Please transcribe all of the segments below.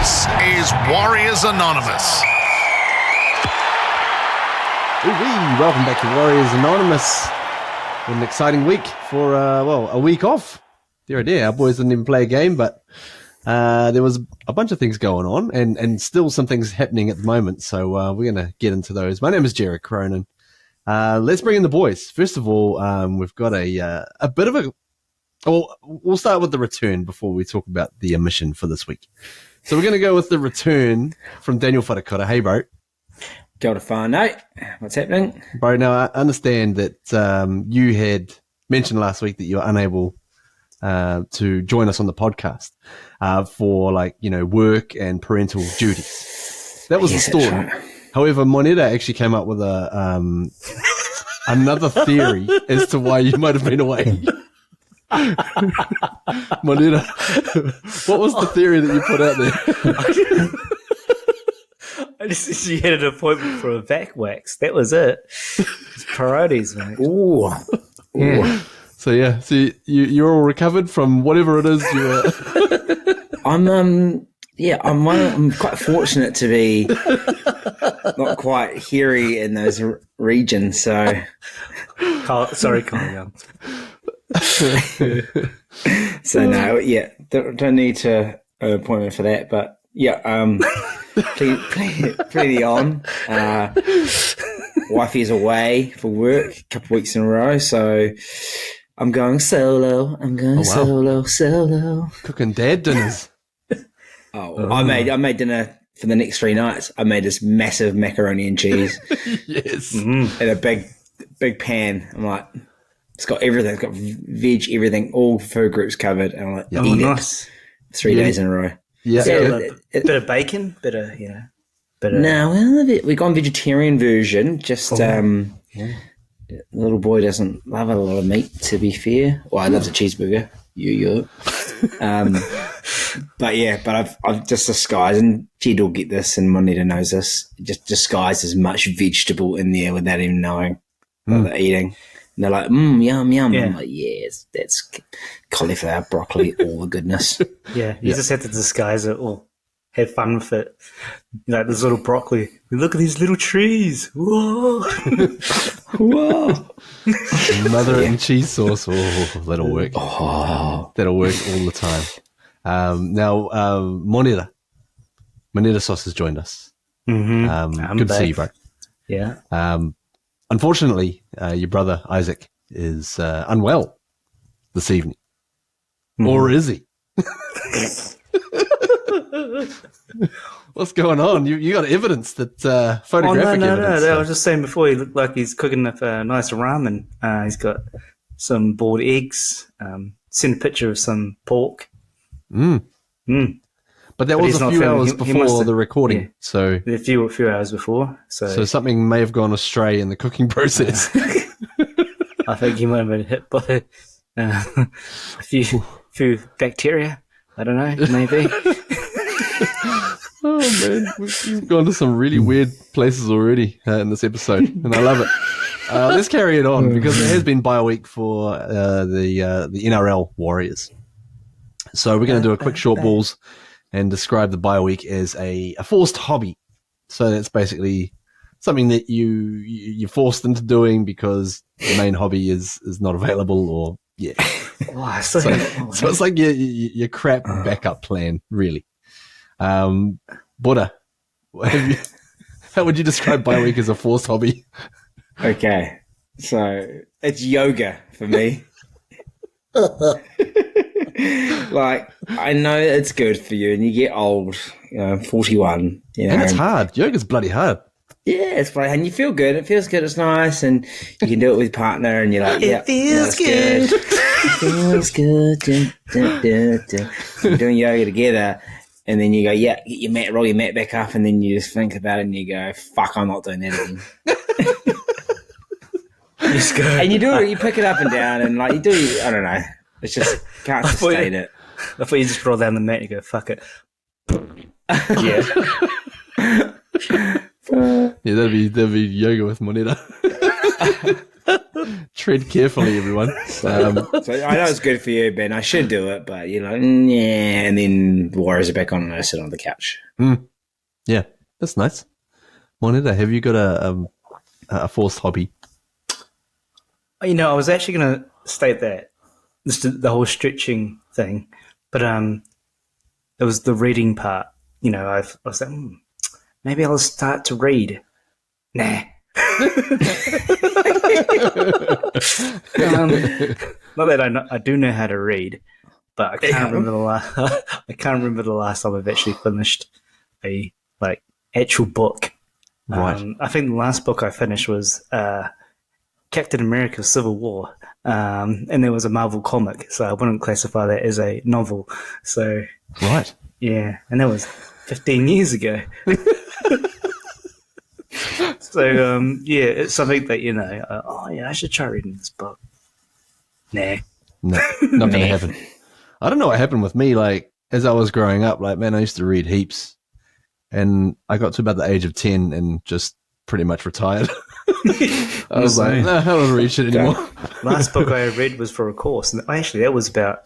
This is Warriors Anonymous. Welcome back to Warriors Anonymous. An exciting week for, a week off. Dear, our boys didn't even play a game, but there was a bunch of things going on and still some things happening at the moment. So we're going to get into those. My name is Jared Cronin. Let's bring in the boys. First of all, we've got a bit of a... Well, we'll start with the return before we talk about the omission for this week. So we're going to go with the return from Daniel Wharekura. Hey, bro. Kia ora whānau. What's happening? Bro, now I understand that you had mentioned last week that you were unable to join us on the podcast for work and parental duties. That was the story. Right. However, Moneta actually came up with another theory as to why you might have been away. Moneta, what was the theory that you put out there? I just said she had an appointment for a back wax. That was it. It's priorities, mate. Ooh. Yeah. So you're all recovered from whatever it is you're... I'm quite fortunate to be not quite hairy in those regions, so... Sorry, Kyle Young. So no, don't need to an appointment for that, but plenty on. Wifey's away for work a couple of weeks in a row, so I'm going solo. Solo. Cooking dad dinners. I made dinner for the next 3 nights. I made this massive macaroni and cheese. Yes. In a big pan. I'm like, it's got everything. It's got veg, everything, all food groups covered. And I'm like, eat nice. 3 days in a row. Yeah. Bit of bacon, bit of. No, we gone vegetarian version. Just the little boy doesn't love a lot of meat. To be fair, well, I love the cheeseburger. But I've just disguised, and Jed will get this, and Moneta knows this. Just disguised as much vegetable in there without even knowing what they're eating. And they're like, yum, yum. Yeah. I'm like, yes, that's cauliflower, broccoli, all the goodness. Yeah, you just have to disguise it or have fun with it. Like this little broccoli. Look at these little trees. Whoa. Whoa. Mother and cheese sauce. Oh, that'll work. Oh. That'll work all the time. Now, Moneta Sauce has joined us. Mm-hmm. Good to see you, bro. Yeah. Unfortunately, your brother Isaac is unwell this evening. Or is he? What's going on? You got evidence that photographic evidence. No. I was just saying before, he looked like he's cooking up a nice ramen. He's got some boiled eggs. Sent a picture of some pork. But that was a few hours before the recording. Yeah. So a few hours before. So something may have gone astray in the cooking process. I think he might have been hit by a few bacteria. I don't know, maybe. Oh man, we've gone to some really weird places already in this episode, and I love it. Let's carry it on because it has been bye week for the NRL Warriors. So we're going to do a quick short balls and describe the bye week as a forced hobby. So that's basically something that you're forced into doing because the main hobby is not available, or so it's like your crap backup plan, really. Buddha, how would you describe bye week as a forced hobby? Okay, so it's yoga for me. Like, I know it's good for you, and you get old, 41. And it's hard. Yoga's bloody hard. Yeah, it's bloody hard, and you feel good. It feels good. It's nice, and you can do it with partner, and you're like, it feels good. It feels good. You're doing yoga together, and then you go, roll your mat back up, and then you just think about it, and you go, fuck, I'm not doing that again. And you do it, you pick it up and down, and like you do, I don't know. It's just can't sustain it. I thought you just roll down the mat and you go, fuck it. Yeah, that'd be yoga with Moneta. Tread carefully, everyone. So I know it's good for you, Ben. I should do it, but you're like, yeah. And then the Warriors are back on, and I sit on the couch. Yeah, that's nice. Moneta, have you got a forced hobby? You know, I was actually going to state that just the whole stretching thing, but it was the reading part. You know, I was like, maybe I'll start to read. Nah. Not that I do know how to read, but I can't remember the last time I've actually finished a actual book. Right. I think the last book I finished was Captain America: Civil War, and there was a Marvel comic, so I wouldn't classify that as a novel. So Right. yeah, and that was 15 years ago. So yeah, it's something that I should try reading this book. Nah. No, not going to happen. I don't know what happened with me. Like, as I was growing up, like, man, I used to read heaps. And I got to about the age of 10 and just pretty much retired. I was like, no, I don't read shit anymore. Last book I read was for a course. And actually, that was about,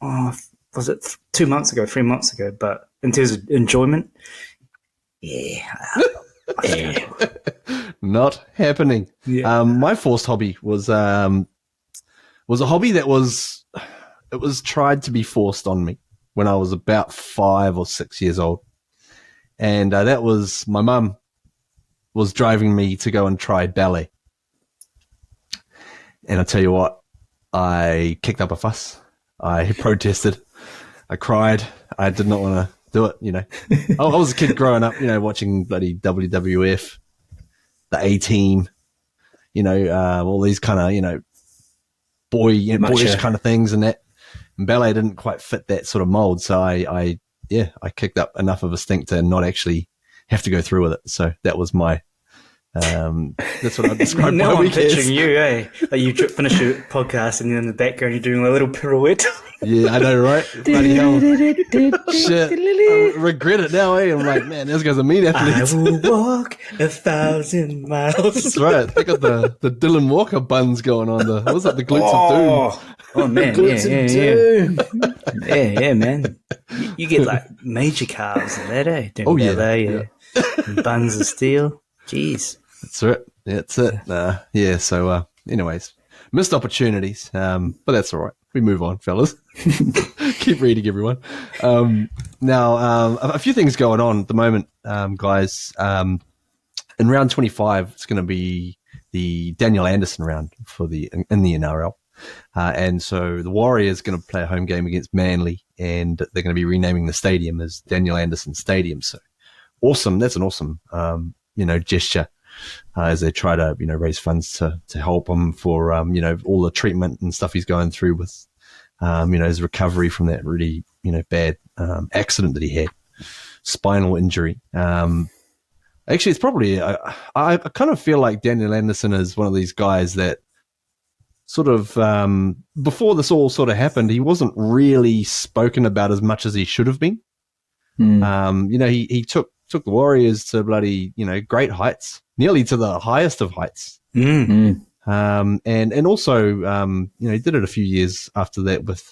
was it 2 months ago, 3 months ago? But in terms of enjoyment, yeah. Not happening. Yeah. My forced hobby was a hobby that was tried to be forced on me when I was about 5 or 6 years old. And that was my mum was driving me to go and try ballet. And I tell you what, I kicked up a fuss. I protested. I cried. I did not want to do it, you know. I was a kid growing up, you know, watching bloody WWF, the A-Team, you know, all these kind of, you know, boyish kind of things and that. And ballet didn't quite fit that sort of mold. So I kicked up enough of a stink to not actually have to go through with it. So that was my, that's what I described my Now I'm week as. picturing you, eh? Like you finish your podcast and then in the background you're doing a little pirouette. Yeah, I know, right? Bloody hell. Shit. I regret it now, eh? I'm like, man, those guys are mean I athletes. will walk 1,000 miles. That's right. They got the Dylan Walker buns going on. What was that? The glutes of doom. Oh man, yeah, man. You get like major calves and that, eh? Oh, yeah. And buns of steel. Jeez. That's it. That's it. Yeah. So, anyways, missed opportunities. But that's all right. We move on, fellas. Keep reading, everyone. Now, a few things going on at the moment, guys. In round 25, it's going to be the Daniel Anderson round in the NRL. And so the Warriors going to play a home game against Manly, and they're going to be renaming the stadium as Daniel Anderson Stadium. So awesome. That's an awesome, gesture as they try to, raise funds to help him for, all the treatment and stuff he's going through with, his recovery from that really, bad accident that he had, spinal injury. Actually, it's probably, I kind of feel like Daniel Anderson is one of these guys that sort of, before this all sort of happened, he wasn't really spoken about as much as he should have been. He took the Warriors to bloody, great heights, nearly to the highest of heights. And also, he did it a few years after that with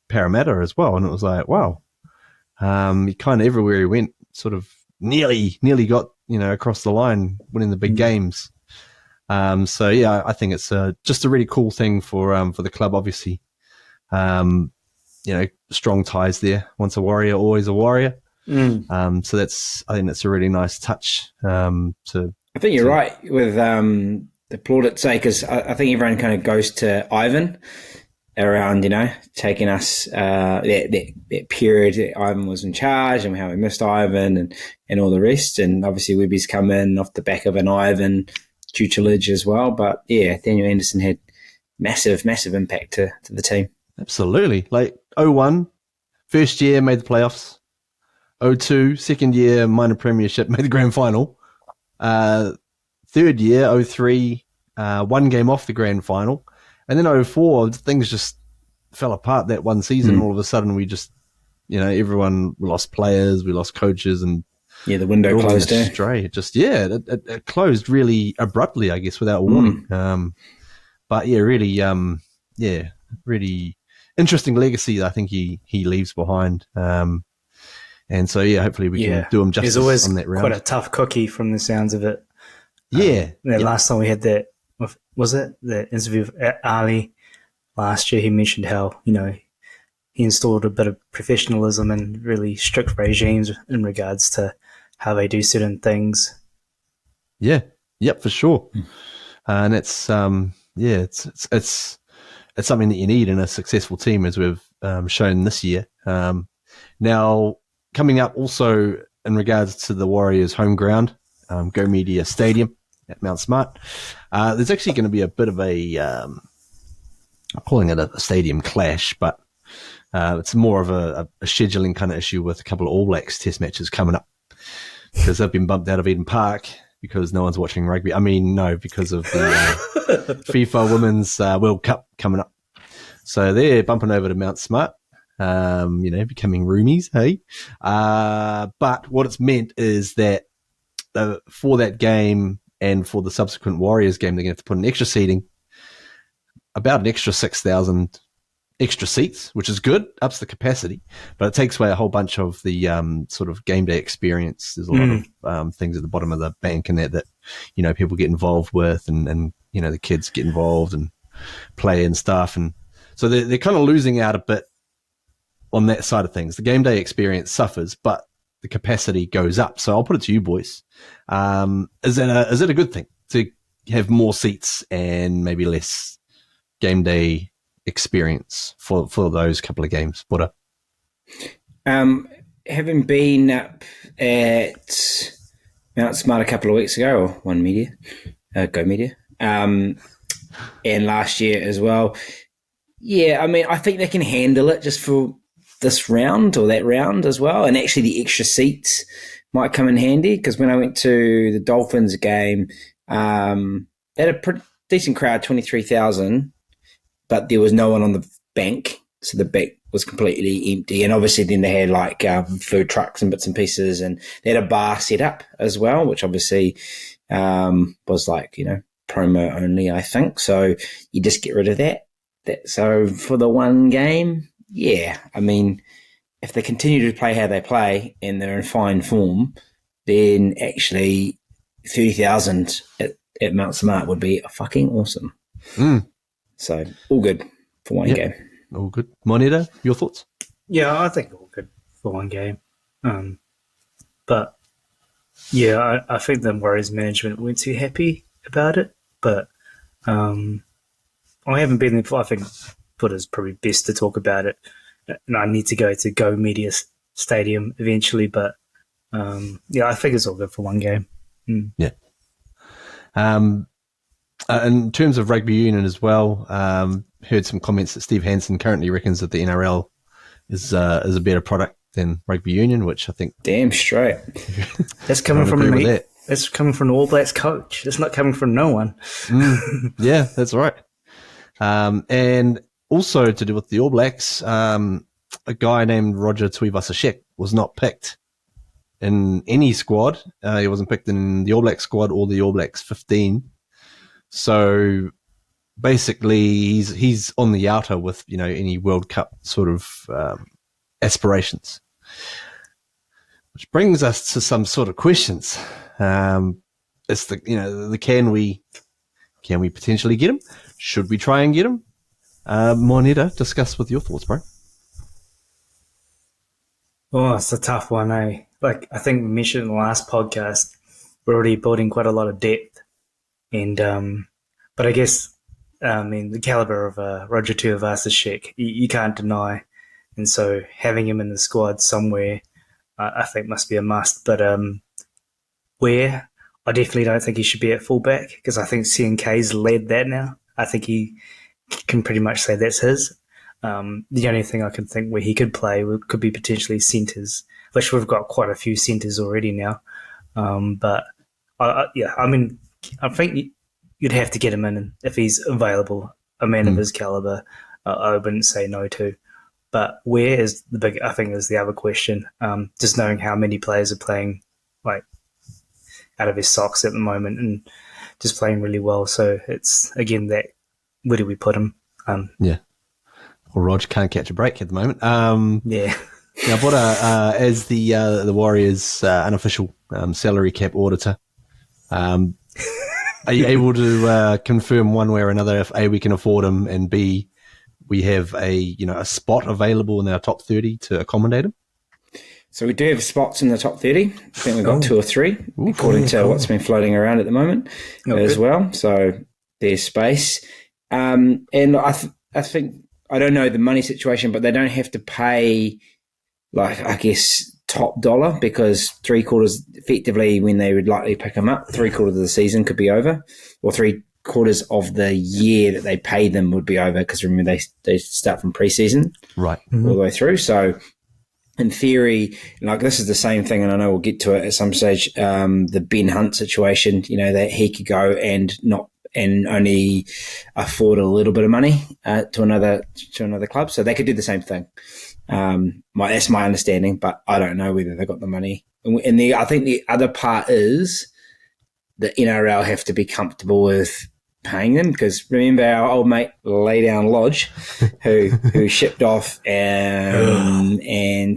Parramatta as well. And it was like, wow. He kind of everywhere he went sort of nearly got, across the line, winning the big games. So yeah, I think it's just a really cool thing for the club, obviously. Strong ties there. Once a Warrior, always a Warrior. So I think that's a really nice touch. I think you're right with the plaudits, because I think everyone kind of goes to Ivan around, taking us that period that Ivan was in charge and how we missed Ivan and all the rest. And obviously Webby's come in off the back of an Ivan tutelage as well. But yeah, Daniel Anderson had massive impact to the team. Absolutely. Like 01, first year made the playoffs. 02, second year minor premiership, made the grand final. Third year, 03, one game off the grand final. And then 04, things just fell apart that one season. All of a sudden we just, everyone, we lost players, we lost coaches, and Yeah, the window It all went closed. astray. It just it closed really abruptly, I guess, without warning. But yeah, really, really interesting legacy. I think he leaves behind. And so yeah, hopefully we can do him justice He's always on that round. quite a tough cookie from the sounds of it. Last time we had that, was it the interview with Ali last year? He mentioned how he installed a bit of professionalism and really strict regimes in regards to how they do certain things. Yeah, yep, for sure. And it's something that you need in a successful team, as we've shown this year. Now, coming up also in regards to the Warriors' home ground, Go Media Stadium at Mount Smart, there's actually going to be a bit of I'm calling it a stadium clash, but it's more of a scheduling kind of issue with a couple of All Blacks test matches coming up, because they've been bumped out of Eden Park because no one's watching rugby. I mean, no, because of the FIFA Women's World Cup coming up. So they're bumping over to Mount Smart, becoming roomies, hey? But what it's meant is that for that game and for the subsequent Warriors game, they're going to have to put an extra seating, about an extra 6,000 extra seats, which is good, ups the capacity, but it takes away a whole bunch of the sort of game day experience. There's a lot of things at the bottom of the bank and that people get involved with, and the kids get involved and play and stuff, and so they're kind of losing out a bit on that side of things. The game day experience suffers, but the capacity goes up. So I'll put it to you, boys. Is it a good thing to have more seats and maybe less game day experience for those couple of games? What having been up at Mount Smart a couple of weeks ago, or One Media, Go Media, and last year as well. Yeah, I mean, I think they can handle it just for this round or that round as well. And actually the extra seats might come in handy, because when I went to the Dolphins game, they had a pretty decent crowd, 23,000, but there was no one on the bank. So the back was completely empty. And obviously then they had like food trucks and bits and pieces, and they had a bar set up as well, which obviously was like, promo only, I think. So you just get rid of that. So for the one game, yeah, I mean, if they continue to play how they play and they're in fine form, then actually 30,000 at Mount Smart would be fucking awesome. So all good for one game. All good. Moneta, your thoughts? Yeah, I think all good for one game. But yeah, I think the Warriors management weren't too happy about it. But I haven't been there before. I think Buddha's probably best to talk about it. And I need to go to Go Media Stadium eventually. But I think it's all good for one game. Yeah. In terms of rugby union as well, heard some comments that Steve Hansen currently reckons that the NRL is a better product than rugby union, which I think damn straight. That's coming from me. That's coming from the All Blacks coach. It's not coming from no one. Yeah, that's right. And also to do with the All Blacks, a guy named Roger Tuivasa-Sheck was not picked in any squad. He wasn't picked in the All Blacks squad or the All Blacks 15. So basically, he's on the outer with any World Cup sort of aspirations, which brings us to some sort of questions. It's the can we potentially get him? Should we try and get him? Moneta, discuss with your thoughts, bro. Oh, it's a tough one, eh? Like I think we mentioned in the last podcast, we're already building quite a lot of depth. And but I guess the caliber of Roger Tuivasa-Sheck, you can't deny, and so having him in the squad somewhere, I think must be a must. But where, I definitely don't think he should be at fullback, because I think CNK's led that now. I think he can pretty much say that's his. The only thing I can think where he could play could be potentially centres, which we've got quite a few centres already now. But I think you'd have to get him in if he's available. A man of his caliber, I wouldn't say no to. But where is the big? I think is the other question. Just knowing how many players are playing like out of his socks at the moment and just playing really well. So it's again that where do we put him? Yeah. Well, Rog can't catch a break at the moment. Yeah. Now, Botta, as the Warriors' unofficial salary cap auditor, are you able to confirm one way or another if A, we can afford him, and B, we have a spot available in our top 30 to accommodate him? So we do have spots in the top 30. I think we've got 2 or 3, according to what's been floating around at the moment as well. So there's space. And I think, I don't know the money situation, but they don't have to pay, like, I guess, top dollar, because 3/4, effectively, when they would likely pick him up, 3/4 of the season could be over, or 3/4 of the year that they pay them would be over, because remember, they start from preseason right all the way through. So in theory, like, this is the same thing, and I know we'll get to it at some stage, the Ben Hunt situation, that he could go and only afford a little bit of money to another club, so they could do the same thing. That's my understanding, but I don't know whether they got the money. And I think the other part is the NRL have to be comfortable with paying them, because remember our old mate Laydown Lodge, who shipped off and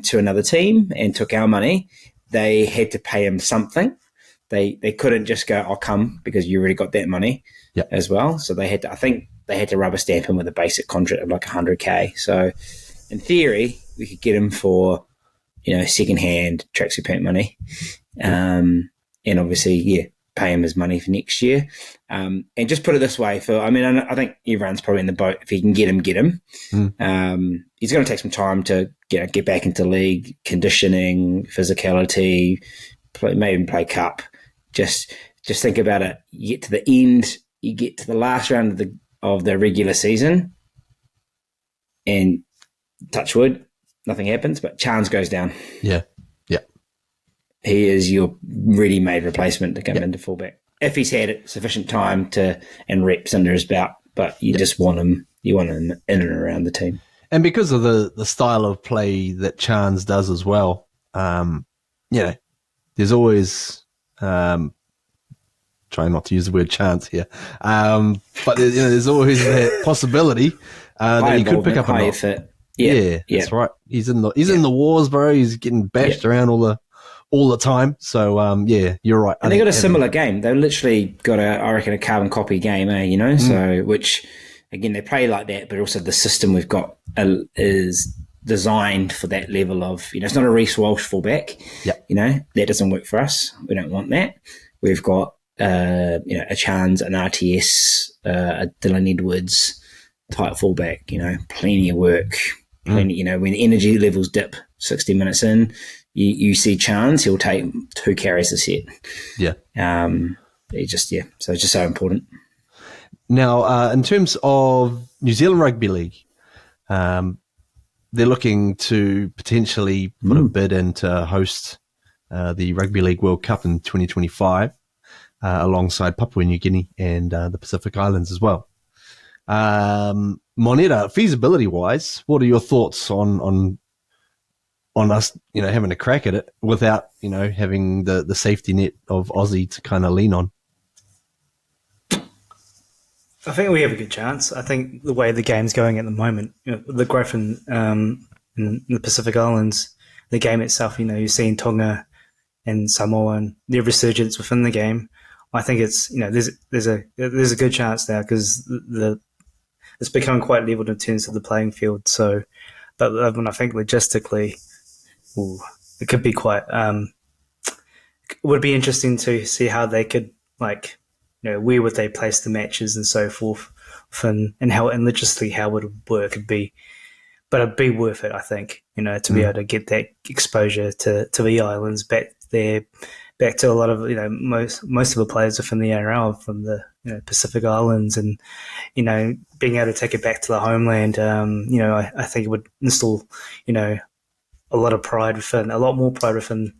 to another team and took our money. They had to pay him something. They couldn't just go, "I'll come," because you already got that money as well. So they had to. I think they had to rubber stamp him with a basic contract of like $100K. So in theory, we could get him for second-hand tracksuit paint money, and obviously, pay him his money for next year. And just put it this way, Phil. I mean, I think everyone's probably in the boat. If he can get him, get him. He's going to take some time to get back into league, conditioning, physicality, maybe even play cup. Just think about it. You get to the end, you get to the last round of the regular season, and touch wood, nothing happens, but Chance goes down. Yeah. He is your ready-made replacement to come into fullback if he's had sufficient time and reps under his belt. But you just want him. You want him in and around the team. And because of the style of play that Chance does as well, there's always trying not to use the word chance here, but there's always that possibility that he could pick up a knock. Fit. Yeah, that's right. He's in the wars, bro. He's getting bashed around all the time. So you're right. And they got a similar game. They literally got a carbon copy game, So which again they play like that, but also the system we've got is designed for that level of it's not a Reece Walsh fullback. That doesn't work for us. We don't want that. We've got a Chance, an RTS, a Dylan Edwards type fullback. Plenty of work. Plenty. When energy levels dip 60 minutes in, you see Chance, he'll take 2 carries a set. So it's just so important. Now, in terms of New Zealand Rugby League, they're looking to potentially put a bid in to host the Rugby League World Cup in 2025, alongside Papua New Guinea and the Pacific Islands as well. Moneta, feasibility-wise, what are your thoughts on us, having a crack at it without, having the safety net of Aussie to kind of lean on? I think we have a good chance. I think the way the game's going at the moment, the growth in the Pacific Islands, the game itself, you're seeing Tonga and Samoa and their resurgence within the game. I think it's, there's a good chance now, because it's become quite leveled in terms of the playing field. So, but when I think logistically, it could be quite. It would be interesting to see how they could where would they place the matches and so forth, and logistically how would it work? It'd be worth it, I think, to be able to get that exposure to the islands back to a lot of most of the players within the NRL from the Pacific Islands, and being able to take it back to the homeland. I think it would instill a lot more pride within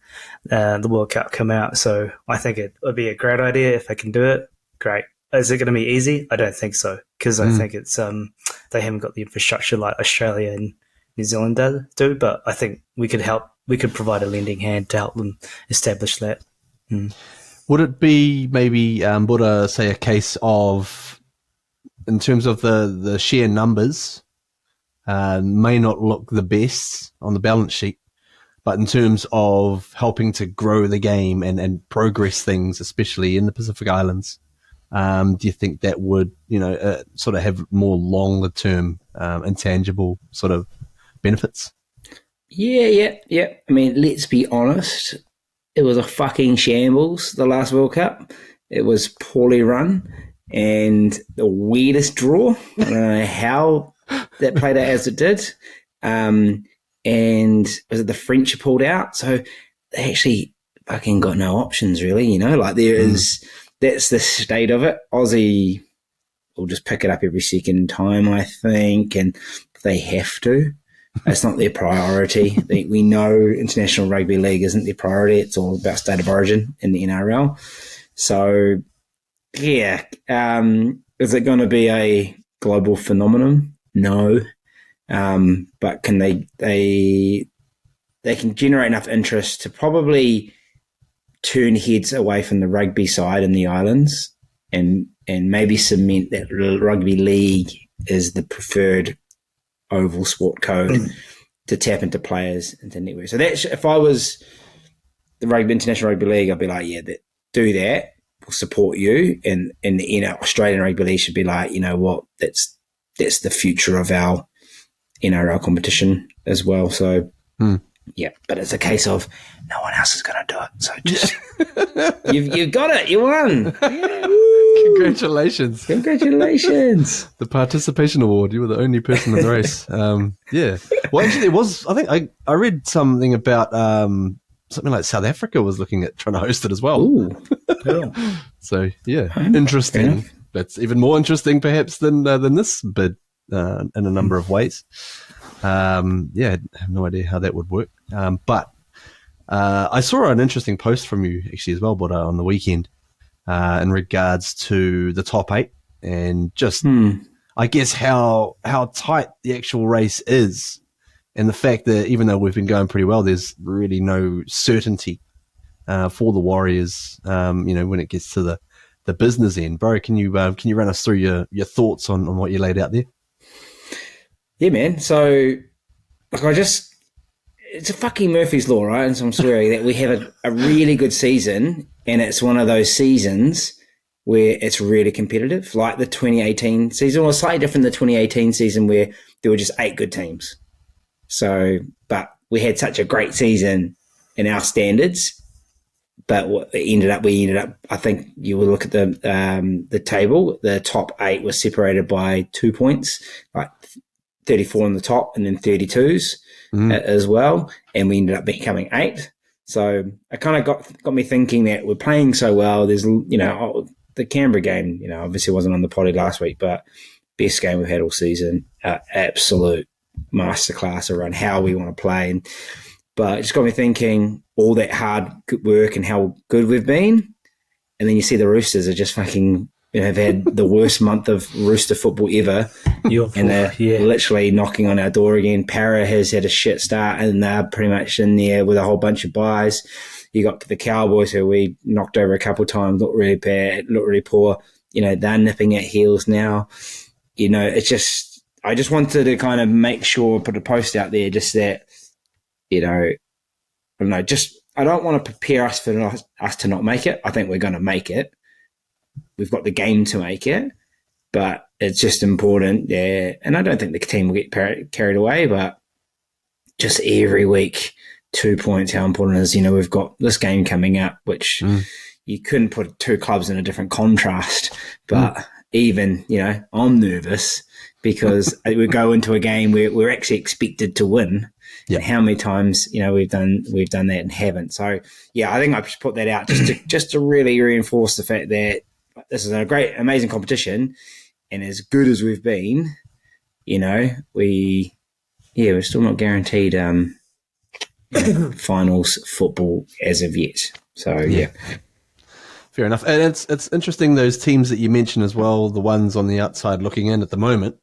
the World Cup come out. So I think it would be a great idea if they can do it. Great. Is it going to be easy? I don't think so, because I think it's they haven't got the infrastructure like Australia and New Zealand do. But I think we could help. We could provide a lending hand to help them establish that. Would it be maybe, Buddha, say, a case of, in terms of the sheer numbers, may not look the best on the balance sheet, but in terms of helping to grow the game and progress things, especially in the Pacific Islands, do you think that would, sort of have more longer term, intangible sort of benefits? Yeah. I mean, let's be honest. It was a fucking shambles, the last World Cup. It was poorly run and the weirdest draw. I don't know how that played out as it did. And was it the French pulled out? So they actually fucking got no options, really. Like that's the state of it. Aussie will just pick it up every second time, I think, and they have to. It's not their priority. We know International Rugby League isn't their priority. It's all about state of origin in the NRL. So, yeah. Is it going to be a global phenomenon? No. But can they can generate enough interest to probably turn heads away from the rugby side in the islands and maybe cement that rugby league is the preferred oval sport code to tap into players into network. So that's, if I was the International Rugby League, I'd be like, yeah, do that. We'll support you. And Australian Rugby League should be like, you know what, that's the future of our NRL competition as well. So yeah, but it's a case of no one else is going to do it. So just you've got it. You won. Yeah, Congratulations. The participation award. You were the only person in the race. Yeah. Well, actually, it was, I think I read something about something like South Africa was looking at trying to host it as well. Ooh. Yeah. So, yeah, interesting. That's even more interesting perhaps than this bid in a number of ways. Yeah, I have no idea how that would work. But I saw an interesting post from you actually as well, but on the weekend in regards to the top 8 and just, I guess, how tight the actual race is, and the fact that even though we've been going pretty well, there's really no certainty for the Warriors. When it gets to the business end, bro, can you run us through your thoughts on what you laid out there? Yeah, man. So, it's a fucking Murphy's Law, right? And so I'm swearing that we have a really good season, and it's one of those seasons where it's really competitive, like the 2018 season, or slightly different than the 2018 season where there were just 8 good teams. So, but we had such a great season in our standards, but we ended up, I think you will look at the table, the top 8 was separated by 2 points, like 34 on the top and then 32s as well. And we ended up becoming 8. So it kind of got me thinking that we're playing so well. There's, the Canberra game, obviously wasn't on the potty last week, but best game we've had all season. Absolute masterclass around how we want to play. But it just got me thinking all that hard work and how good we've been. And then you see the Roosters are just fucking, have had the worst month of Rooster football ever. And they're literally knocking on our door again. Para has had a shit start and they're pretty much in there with a whole bunch of buys. You got the Cowboys who we knocked over a couple of times, looked really bad, looked really poor. They're nipping at heels now. It's just, I just wanted to kind of make sure, put a post out there just that, I don't know, I don't want to prepare us for us to not make it. I think we're going to make it. We've got the game to make it, but it's just important. Yeah. And I don't think the team will get carried away, but just every week, 2 points, how important it is. We've got this game coming up, which you couldn't put 2 clubs in a different contrast, but even, I'm nervous because we go into a game where we're actually expected to win. Yeah. How many times, we've done that and haven't. So yeah, I think I should put that out just to really reinforce the fact that this is a great, amazing competition, and as good as we've been, we're still not guaranteed finals football as of yet. So yeah. Fair enough. And it's interesting, those teams that you mentioned as well, the ones on the outside looking in at the moment,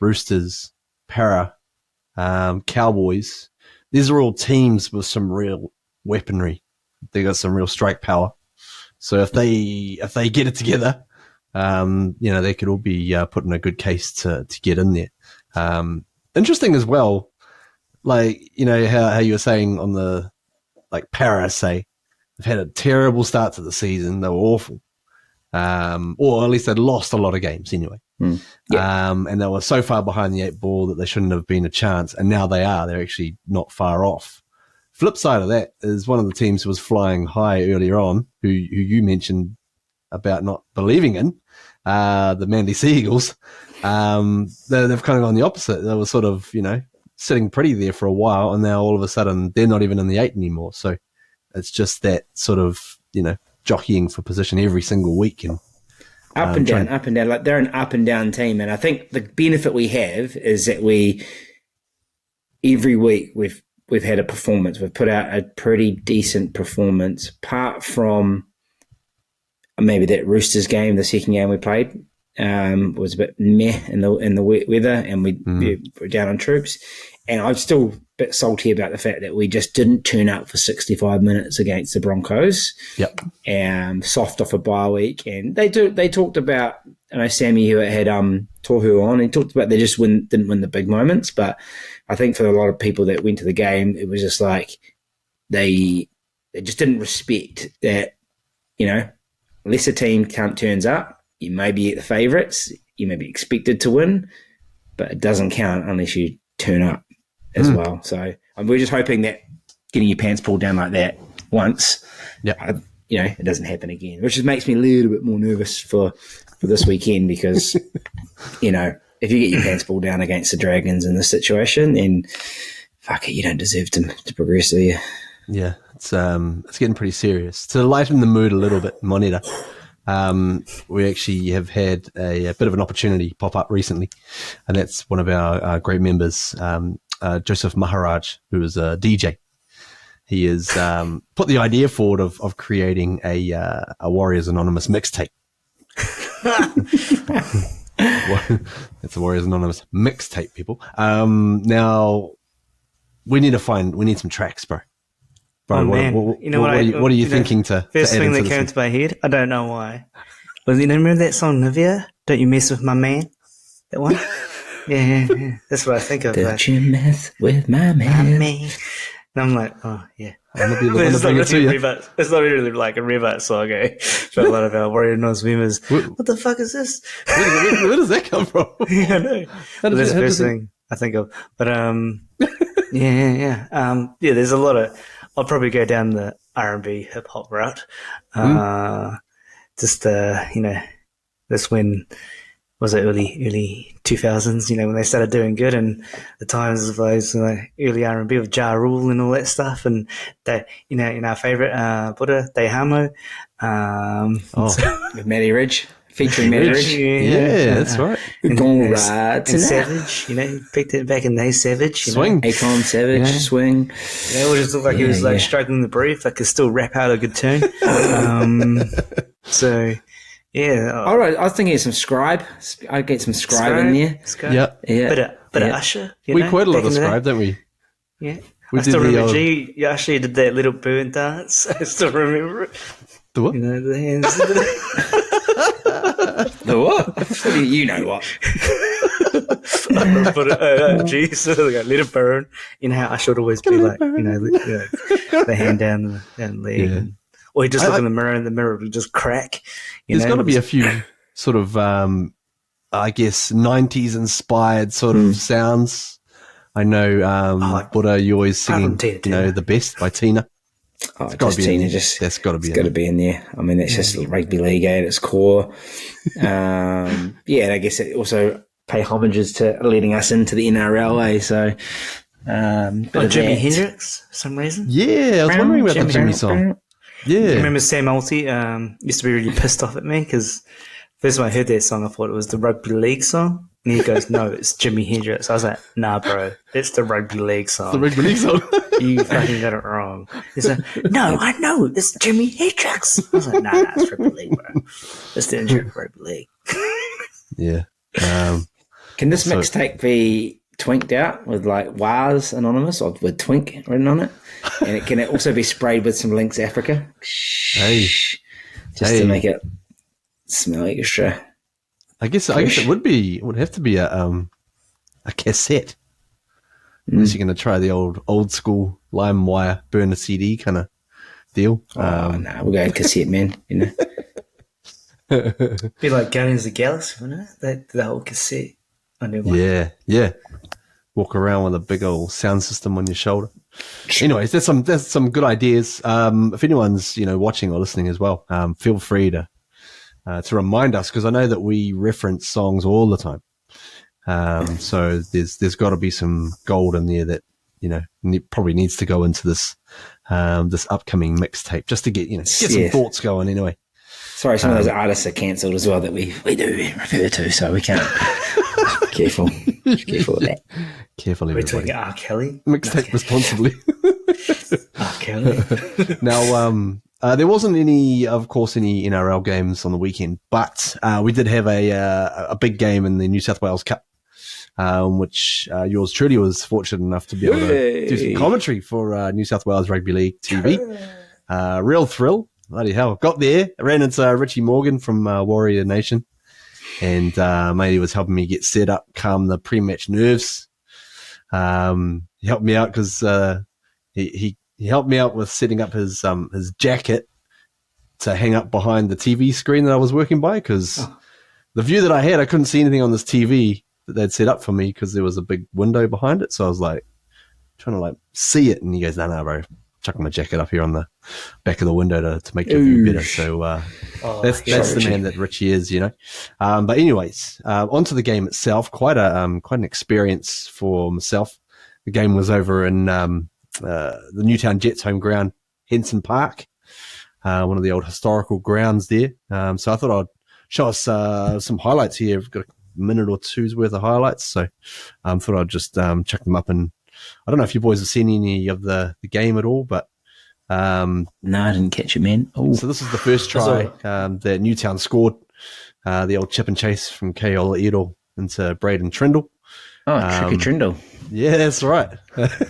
Roosters, Para, Cowboys, these are all teams with some real weaponry. They got some real strike power. So if they get it together, they could all be putting a good case to get in there. Interesting as well, like, how you were saying on the, like, Para, say, they've had a terrible start to the season. They were awful. Or at least they'd lost a lot of games anyway. And they were so far behind the 8 ball that they shouldn't have been a chance. And now they are. They're actually not far off. Flip side of that is one of the teams who was flying high earlier on, who you mentioned about not believing in, the Manly Sea Eagles. They've kind of gone the opposite. They were sort of, sitting pretty there for a while, and now all of a sudden they're not even in the 8 anymore. So it's just that sort of, jockeying for position every single week. And up and down. Like, they're an up and down team. And I think the benefit we have is that every week we've had a performance. We've put out a pretty decent performance, apart from maybe that Roosters game, the second game we played, was a bit meh in the weather, and we were down on troops. And I'm still a bit salty about the fact that we just didn't turn up for 65 minutes against the Broncos. Yep. Soft off a bye week. And they talked about, I know Sammy Hewitt had Tohu on, he talked about they just didn't win the big moments. But I think for a lot of people that went to the game, it was just like they just didn't respect that, unless a team turns up, you may be the favourites, you may be expected to win, but it doesn't count unless you turn up as well. So we're just hoping that getting your pants pulled down like that once, it doesn't happen again, which just makes me a little bit more nervous for this weekend because, if you get your pants pulled down against the Dragons in this situation, then fuck it, you don't deserve to progress, do you? Yeah, it's getting pretty serious. To lighten the mood a little bit, Moneta, we actually have had a bit of an opportunity pop up recently, and that's one of our great members, Joseph Maharaj, who is a DJ. He has put the idea forward of creating a Warriors Anonymous mixtape. It's a Warriors Anonymous mixtape, people. Now we need some tracks, bro. Oh, man. What are you thinking to first add thing into that this came to my head? I don't know why. Remember that song Nivea? Don't you mess with my man? That one? yeah. That's what I think of. Don't you mess with my man? And I'm like, oh yeah. I'm gonna be the one to bring it to you. It's not really like a rev-out song, eh? For a lot of our Warrior Anonymous members. What the fuck is this? Where does that come from? Yeah, I know. That's the first thing I think of. But yeah. There's a lot of. I'll probably go down the R&B hip hop route. That's when was it early 2000s? When they started doing good, and the times of those early R&B with Ja Rule and all that stuff, and they, in our favorite Buddha Te Hamo, with Matty Ridge. Featuring Matty Ridge. Yeah, that's right. And Savage, picked it back in the Savage. Swing. Akon, Savage, Swing. It just looked like he was struggling to breathe, but could still rap out a good tune. So, yeah. All right, I was thinking of some Scribe. I'd get some Scribe in there. Yeah. Bit of Usher. We quite a lot of Scribe, don't we? Yeah. I still remember Usher did that little burn dance. I still remember it. The what? The hands. The what? You know what? Geez, let it burn. How I should always be like, the hand down the leg. Yeah. Or you just look in the mirror and the mirror would just crack. There's got to be a few sort of, I guess, 90s inspired sort of sounds. I know, Buddha, you always singing, The Best by Tina. Oh, just Tina, that's got to be. It's got to be in there. I mean, that's just rugby league at its core. And I guess it also pay homages to letting us into the NRL. So, Jimi Hendrix for some reason. Yeah, I was wondering about the Jimmy song. Yeah, I remember Sam Alty used to be really pissed off at me because first time I heard that song, I thought it was the rugby league song. And he goes, no, it's Jimi Hendrix. I was like, nah, bro, it's the rugby league song. The rugby league song. You fucking got it wrong. He's like, no, I know, it's Jimi Hendrix. I was like, nah, it's rugby league, bro. It's the rugby league. Yeah. Can this mixtape be twinked out with like WAS Anonymous or with Twink written on it. And it can also be sprayed with some Lynx Africa. Hey. Just to make it smell extra. I guess it would have to be a cassette. Unless you're going to try the old school lime wire burn a CD kind of deal. No, we'll go cassette, man. You know. Be like Guardians of the Galaxy, wouldn't it? The whole cassette. I knew one. Yeah. Walk around with a big old sound system on your shoulder. Anyways, there's some good ideas. If anyone's watching or listening as well, feel free to remind us, because I know that we reference songs all the time. So there's got to be some gold in there that probably needs to go into this upcoming mixtape just to get some thoughts going. Anyway, sorry, some of those artists are cancelled as well that we do refer to, so we can't. Careful with that. Careful, We're everybody. talking R. Kelly. Mixtape responsibly. R. Kelly. Now, there wasn't any NRL games on the weekend, but we did have a big game in the New South Wales Cup, which yours truly was fortunate enough to be able to do some commentary for New South Wales Rugby League TV. Real thrill. Bloody hell. Got there, ran into Richie Morgan from Warrior Nation, and matey was helping me get set up, calm the pre-match nerves. He helped me out because he helped me out with setting up his jacket to hang up behind the TV screen that I was working by, because the view that I had, I couldn't see anything on this TV that they'd set up for me because there was a big window behind it. So I was like trying to see it, and he goes, no, bro, chucking my jacket up here on the back of the window to make your view better. So that's the man that Richie is, But anyways, onto the game itself. Quite an experience for myself. The game was over in the Newtown Jets home ground, Henson Park, one of the old historical grounds there. So I thought I'd show us some highlights here. We've got a minute or two's worth of highlights, so thought I'd just chuck them up. And I don't know if you boys have seen any of the game at all, but no, I didn't catch it, man. Ooh. So this is the first try that Newtown scored, the old chip and chase from Kale Edel into Braden Trindle. Oh, Tricky Trindle. Yeah, that's right.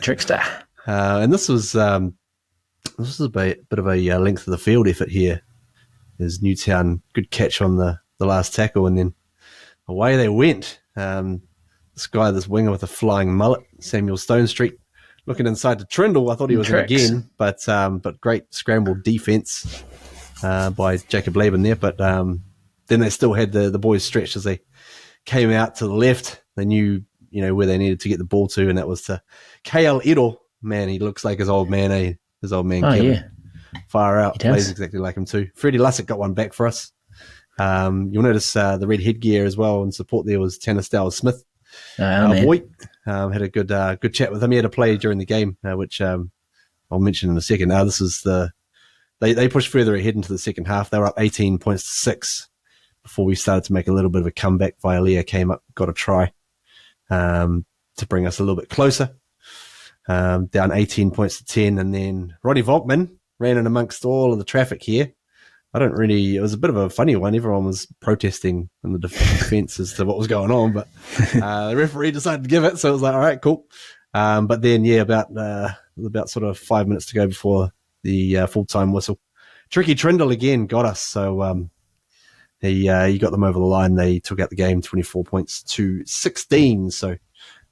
Trickster. And this was a bit of a length of the field effort here. There's Newtown, good catch on the last tackle, and then away they went. This winger with a flying mullet, Samuel Stone Street, looking inside to Trindle. I thought he was in again, but great scrambled defense by Jacob Laban there. But then they still had the boys stretched as they came out to the left. They knew where they needed to get the ball to, and that was to Kale Edel. Man, he looks like his old man, his old man. Kevin. Yeah. Far out. Plays exactly like him too. Freddie Lussick got one back for us. You'll notice the red headgear as well in support there was Tanner Stowell Smith. Boy, had a good chat with him. He had a play during the game, which I'll mention in a second. This is they pushed further ahead into the second half. They were up 18 points to 6 before we started to make a little bit of a comeback. Vialea came up, got a try to bring us a little bit closer. Down 18 points to 10, and then Ronnie Volkman ran in amongst all of the traffic here. It was a bit of a funny one. Everyone was protesting in the defense as to what was going on, but the referee decided to give it, so it was like, all right, cool. But then, about sort of 5 minutes to go before the full-time whistle, Tricky Trindle again got us, so he got them over the line. They took out the game 24 points to 16, so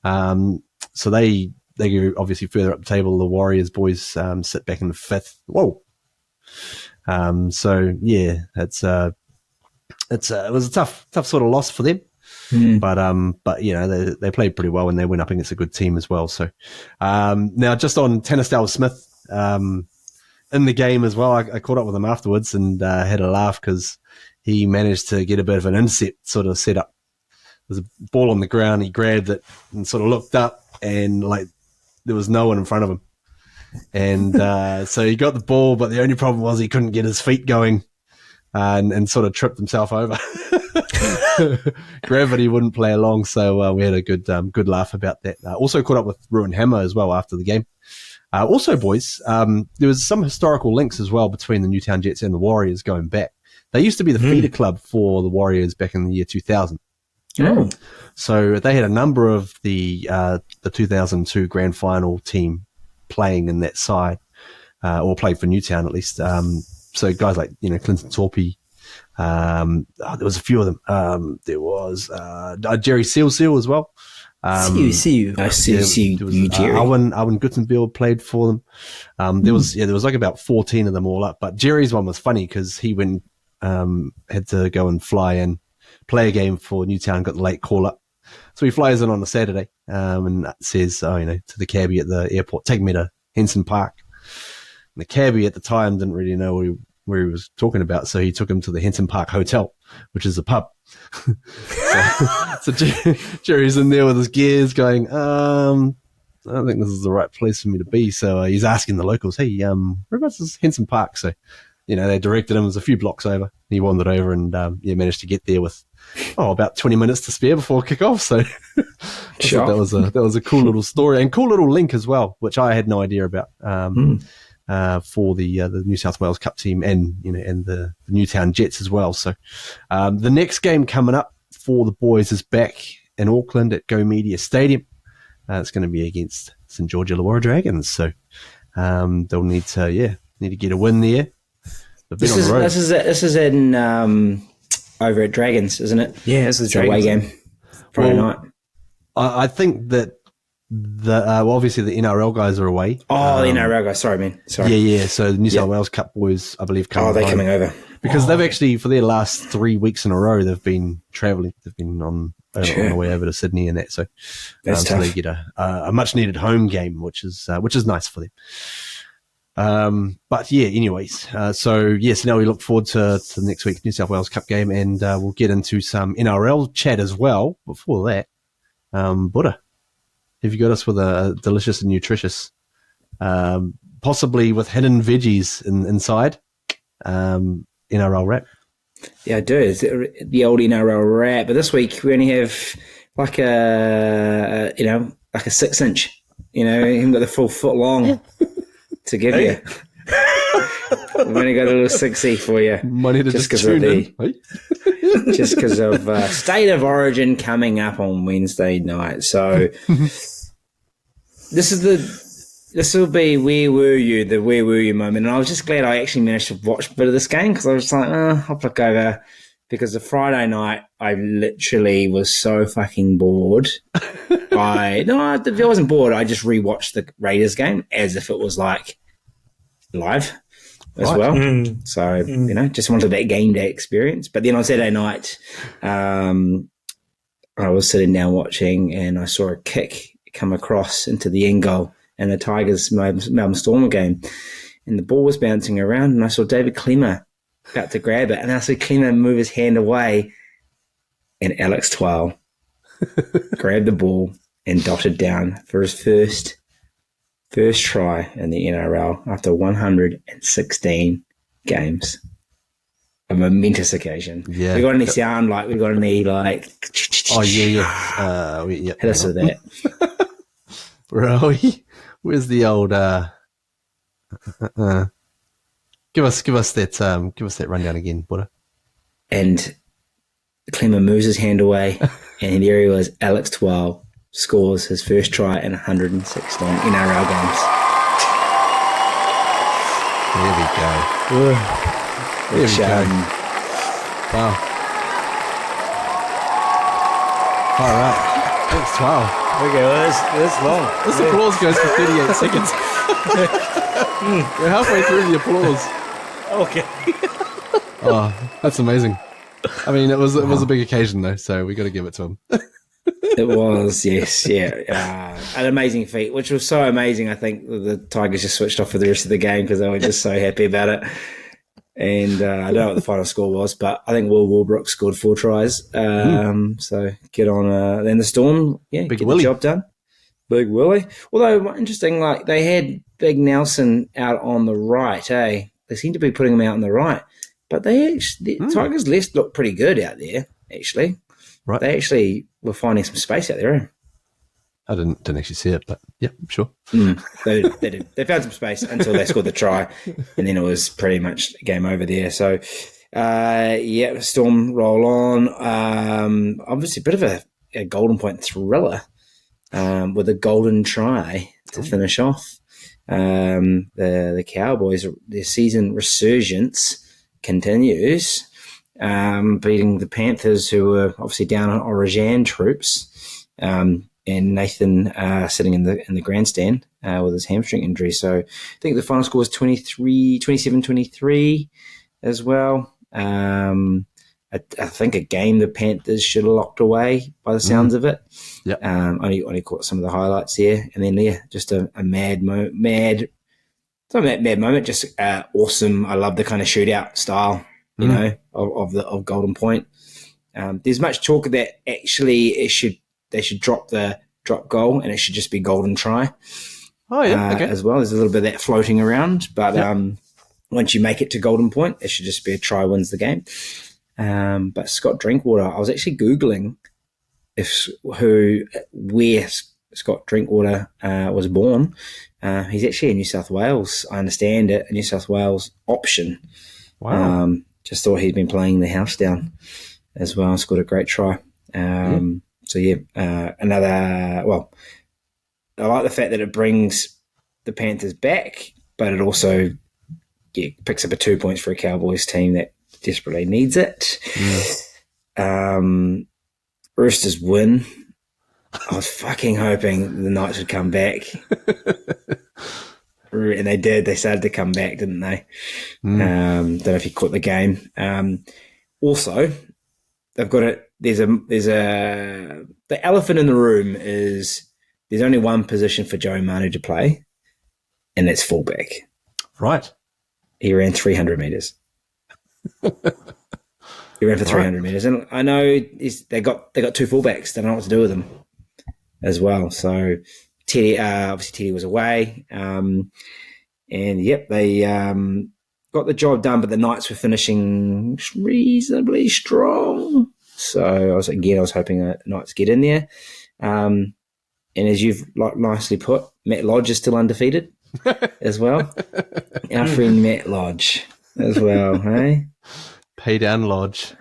they go obviously further up the table. The Warriors boys sit back in the 5th. Whoa. So yeah, it was a tough sort of loss for them. But they played pretty well and they went up against a good team as well. So now just on Tanner Stowell Smith in the game as well, I caught up with him afterwards and had a laugh because he managed to get a bit of an intercept sort of set up. There's a ball on the ground, he grabbed it and sort of looked up and there was no one in front of him. And so he got the ball, but the only problem was he couldn't get his feet going and sort of tripped himself over. Gravity wouldn't play along, so we had a good laugh about that. Also caught up with Ruin Hammer as well after the game. Also, boys, there was some historical links as well between the Newtown Jets and the Warriors going back. They used to be the feeder club for the Warriors back in the year 2000. Oh. So they had a number of the 2002 grand final team playing in that side, or played for Newtown at least. So guys like, Clinton Torpy, there was a few of them. There was Jerry Seal as well. See you. I see There was, you, Jerry. Owen Guttenbill played for them. There was like about 14 of them all up. But Jerry's one was funny because he had to go and fly and play a game for Newtown, got the late call up. So he flies in on a Saturday and says, to the cabbie at the airport, take me to Henson Park. And the cabbie at the time didn't really know where he was talking about, so he took him to the Henson Park Hotel, which is a pub. so Jerry's in there with his gears going, I don't think this is the right place for me to be. So he's asking the locals, hey, whereabouts is Henson Park? So, they directed him. It was a few blocks over. He wandered over and managed to get there with about 20 minutes to spare before kick-off. So Sure. that was a cool little story and cool little link as well, which I had no idea about. For the New South Wales Cup team and the Newtown Jets as well. So the next game coming up for the boys is back in Auckland at Go Media Stadium. It's going to be against St George Illawarra Dragons. So they'll need to get a win there. They've been on the road. This is in over at Dragons, isn't it? Yeah, it's a away game Friday night. I think that obviously the NRL guys are away. Oh, the NRL guys. Sorry, man. Sorry. Yeah. So the New South Wales Cup boys, I believe, Oh, they're coming over. because they've actually, for their last 3 weeks in a row, they've been travelling. They've been on the way over to Sydney and that. So, That's so tough. they get a much needed home game, which is nice for them. But yeah, anyways, so now we look forward to next week's New South Wales Cup game, and we'll get into some NRL chat as well. Before that, Buddha, have you got us with a delicious and nutritious, possibly with hidden veggies inside, NRL wrap? Yeah, I do. It's the old NRL wrap. But this week we only have like a 6-inch. You haven't got the full foot long to give you. We've only got a little 6E for you. Money to just because tune of in. Hey? just because of State of Origin coming up on Wednesday night. So this will be Where Were You, the Where Were You moment. And I was just glad I actually managed to watch a bit of this game because I was like, I'll flick over. Because the Friday night, I literally was so fucking bored. I wasn't bored. I just rewatched the Raiders game as if it was like live as well. So, just wanted that game day experience. But then on Saturday night, I was sitting down watching and I saw a kick come across into the end goal in the Tigers Melbourne Storm game. And the ball was bouncing around and I saw David Clemmer about to grab it. And I saw Clemmer move his hand away and Alex Twal grabbed the ball and dotted down for his first try in the NRL after 116 games. A momentous occasion. Yeah. We got any sound like, we got any like... Oh, yeah. Hit us with that. Where are we? Where's the old... Give us that rundown again, Buddha. And Clemmer moves his hand away and there he was, Alex Twal scores his first try in 116 NRL games. There we go. There we Which, go. Wow. All right. Thanks, 12. Okay, well, that's long. This applause goes for 38 seconds. We're halfway through the applause. Okay. Oh, that's amazing. I mean, it was a big occasion though, so we got to give it to him. It was, yes, yeah. An amazing feat, which was so amazing. I think the Tigers just switched off for the rest of the game because they were just so happy about it. And I don't know what the final score was, but I think Will Warbrook scored 4 tries. So get on. Then the Storm, Big get Willie. the job done. Big Willie. Although, interesting, like they had Big Nelson out on the right, eh? They seem to be putting him out on the right. But the Tigers left looked pretty good out there, actually. Right. They actually were finding some space out there, eh? I didn't actually see it, but yeah, sure. They did. They found some space until they scored the try, and then it was pretty much game over there. So, Storm roll on. Obviously, a bit of a Golden Point thriller with a golden try to finish off. The Cowboys, their season resurgence continues, beating the Panthers, who were obviously down on Origin troops, and Nathan sitting in the grandstand with his hamstring injury. So I think the final score was 27-23 as well. I think a game the Panthers should have locked away by the sounds of it. Yep. Only caught some of the highlights there, and then just a mad moment, just awesome. I love the kind of shootout style, you know, of Golden Point. There's much talk that actually they should drop the drop goal and it should just be golden try. Oh yeah, okay. As well. There's a little bit of that floating around, but once you make it to Golden Point, it should just be a try wins the game. But Scott Drinkwater, I was actually Googling where Scott Drinkwater was born. He's actually in New South Wales. I understand it, a New South Wales option. Wow. Just thought he'd been playing the house down as well and scored a great try. So another, well, I like the fact that it brings the Panthers back, but it also picks up 2 points for a Cowboys team that desperately needs it. Roosters win. I was fucking hoping the Knights would come back. And they did. They started to come back, didn't they? Don't know if you caught the game. Also, they've got the elephant in the room is there's only one position for Joe Manu to play, and that's fullback. Right. He ran 300 metres. He ran for 300 metres. And I know they got 2 fullbacks. They don't know what to do with them as well. So Teddy, obviously Teddy was away. And they got the job done, but the Knights were finishing reasonably strong. So I was hoping the Knights get in there. And as you've nicely put, Matt Lodge is still undefeated as well. Our friend Matt Lodge as well, hey? Pay down Lodge.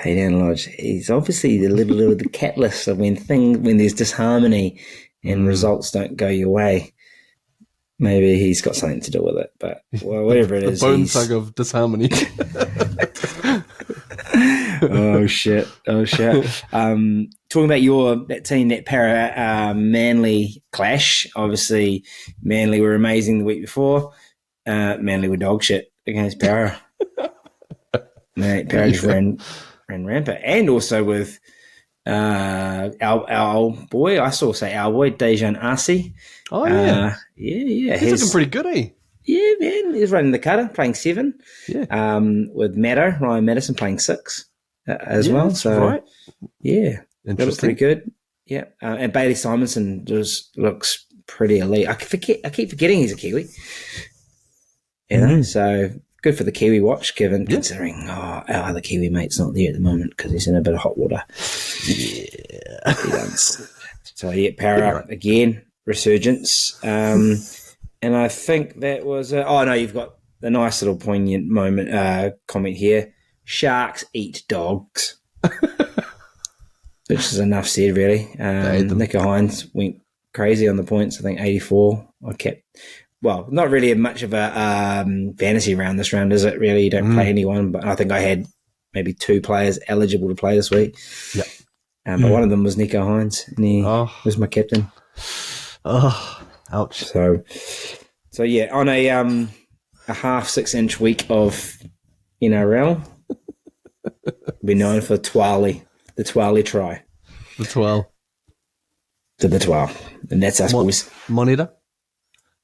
He's obviously the catalyst of when there's disharmony and results don't go your way. Maybe he's got something to do with it, but whatever it is. The bone thug of disharmony. Oh shit! Talking about that team, that Para Manly clash. Obviously, Manly were amazing the week before. Manly were dog shit against Para. Para just ran rampant, and also with our boy. I saw our boy Dejan Arce. Oh yeah, yeah. He's looking pretty good, eh? Yeah, man. He's running the cutter, playing 7. Yeah. With Ryan Madison playing 6 as well. So right. Yeah, that looks pretty good. Yeah, and Bailey Simonson just looks pretty elite. I keep forgetting he's a Kiwi. So good for the Kiwi watch, Kevin. Considering our other Kiwi mate's not there at the moment because he's in a bit of hot water. Yeah, so Para again, resurgence. And I think that was you've got the nice little poignant moment comment here. Sharks eat dogs. Which is enough said, really. Nico Hines went crazy on the points. I think 84. Not really much of a fantasy round this round, is it? Really, you don't play anyone. But I think I had maybe 2 players eligible to play this week. Yep. But one of them was Nico Hines, and he was my captain. Oh, ouch. So yeah, on a half 6-inch week of NRL, we're known for the Twali try. The 12. To the 12. And that's us, boys. Monitor.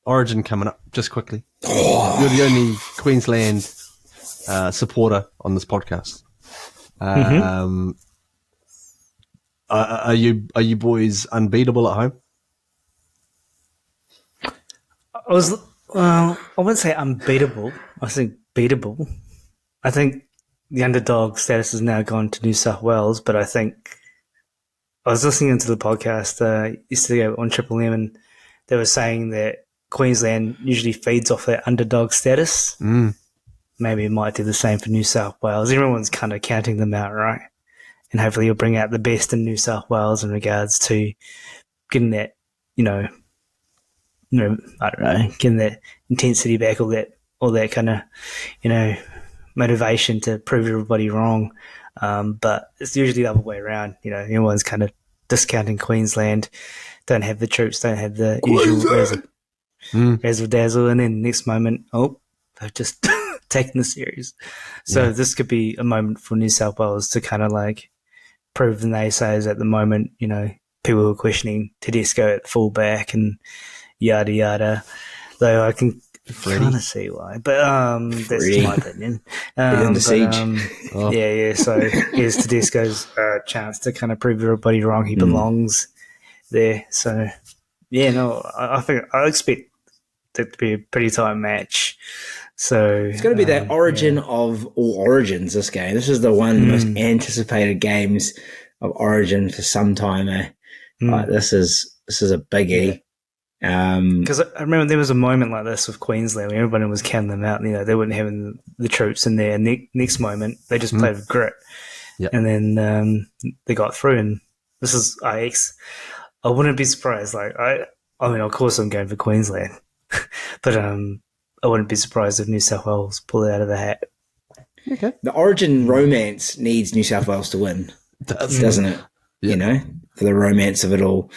Origin coming up, just quickly. You're the only Queensland supporter on this podcast. Are you boys unbeatable at home? I wouldn't say unbeatable. I think beatable. I think the underdog status has now gone to New South Wales, but I think I was listening to the podcast yesterday on Triple M, and they were saying that Queensland usually feeds off that underdog status. maybe it might do the same for New South Wales. Everyone's kind of counting them out, right? And hopefully you'll bring out the best in New South Wales in regards to getting that, I don't know, getting that intensity back, all that kind of, motivation to prove everybody wrong. But it's usually the other way around. Everyone's kind of discounting Queensland, don't have the troops, don't have the usual razzle dazzle, and then next moment, they've just taken the series. So this could be a moment for New South Wales to kind of like prove the naysayers at the moment. People who are questioning Tedesco at fullback and yada yada. Though I can kind of see why, but that's just my opinion. Under siege. Yeah. So here's Tedesco's chance to kind of prove everybody wrong. He belongs there. So I think I expect it to be a pretty tight match. So it's going to be that origin of all origins. This game. This is the one of the most anticipated games of Origin for some time. Like this is a biggie. Because I remember there was a moment like this with Queensland where everybody was counting them out. They weren't having the troops in there. And next moment, they just played with grit. Yep. And then they got through. And this is IX. I wouldn't be surprised. I mean, of course I'm going for Queensland. But I wouldn't be surprised if New South Wales pull it out of the hat. Okay. The Origin romance needs New South Wales to win, doesn't it? Yeah. For the romance of it all.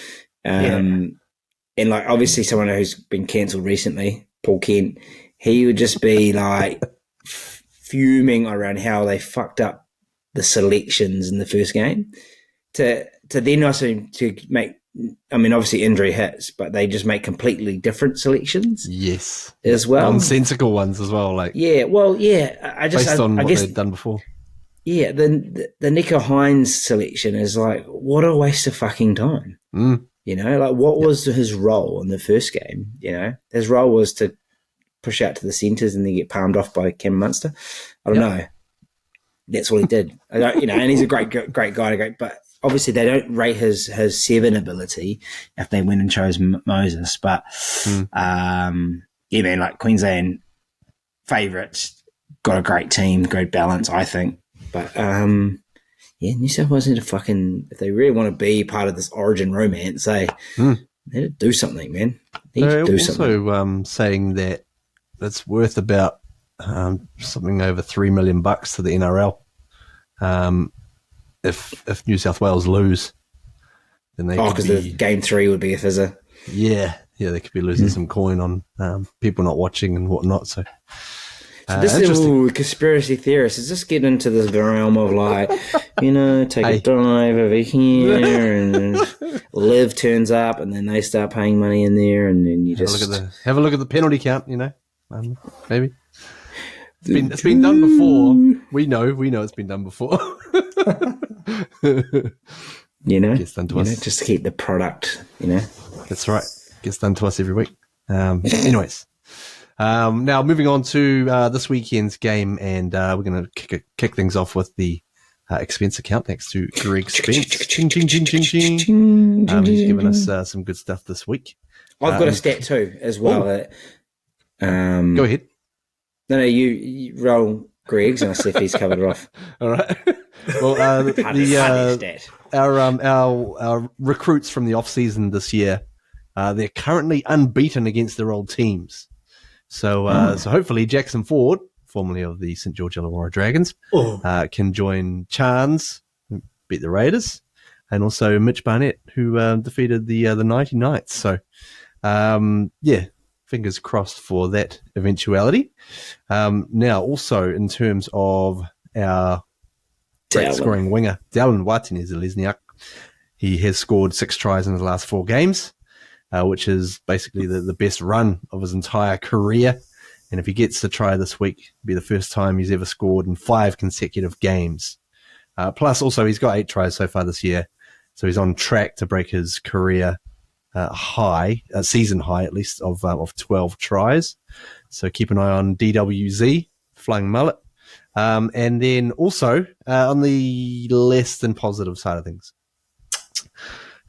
And like obviously someone who's been cancelled recently, Paul Kent, he would just be like fuming around how they fucked up the selections in the first game. To then also to make, I mean, obviously injury hits, but they just make completely different selections. Yes. As well. Nonsensical ones as well. I just based on I what guess they'd done before. Yeah, the Nico Hines selection is like, what a waste of fucking time. What was his role in the first game? His role was to push out to the centres and then get palmed off by Cam Munster. I don't know. That's what he did. And he's a great guy, but obviously they don't rate his 7 ability if they went and chose Moses. But like Queensland favourites, got a great team, great balance, I think. But New South Wales need to if they really want to be part of this Origin romance, they need to do something, man. They're also saying that it's worth about something over $3 million to the NRL. If New South Wales lose, then they because the game 3 would be a fizzer. Yeah, they could be losing some coin on people not watching and whatnot. So this is conspiracy theorists. Is just getting into this realm of take a dive over here, and Liv turns up, and then they start paying money in there, and then you just have a look at the penalty count. Maybe it's been done before. We know it's been done before. Gets done to us. Just to keep the product. That's right. Gets done to us every week. Anyways. Now moving on to this weekend's game, and we're going to kick things off with the expense account thanks to Greg Spence. Ching, ching, ching, ching, ching. He's given us some good stuff this week. I've got a stat too as well. Go ahead. No, you roll Greg's, and I'll see if he's covered it off. All right. Well, our recruits from the off season this year, they're currently unbeaten against their old teams. So hopefully Jackson Ford, formerly of the St. George Illawarra Dragons, can join Chance, who beat the Raiders, and also Mitch Barnett, who defeated the 90 Knights. So, fingers crossed for that eventuality. Now, also in terms of our great scoring winger, Dallin Watene-Zelezniak, he has scored 6 tries in his last 4 games. Which is basically the best run of his entire career. And if he gets the try this week, it'll be the first time he's ever scored in 5 consecutive games. Plus, also, he's got 8 tries so far this year. So he's on track to break his career season high at least, of 12 tries. So keep an eye on DWZ, Flying Mullet. And then also, on the less than positive side of things,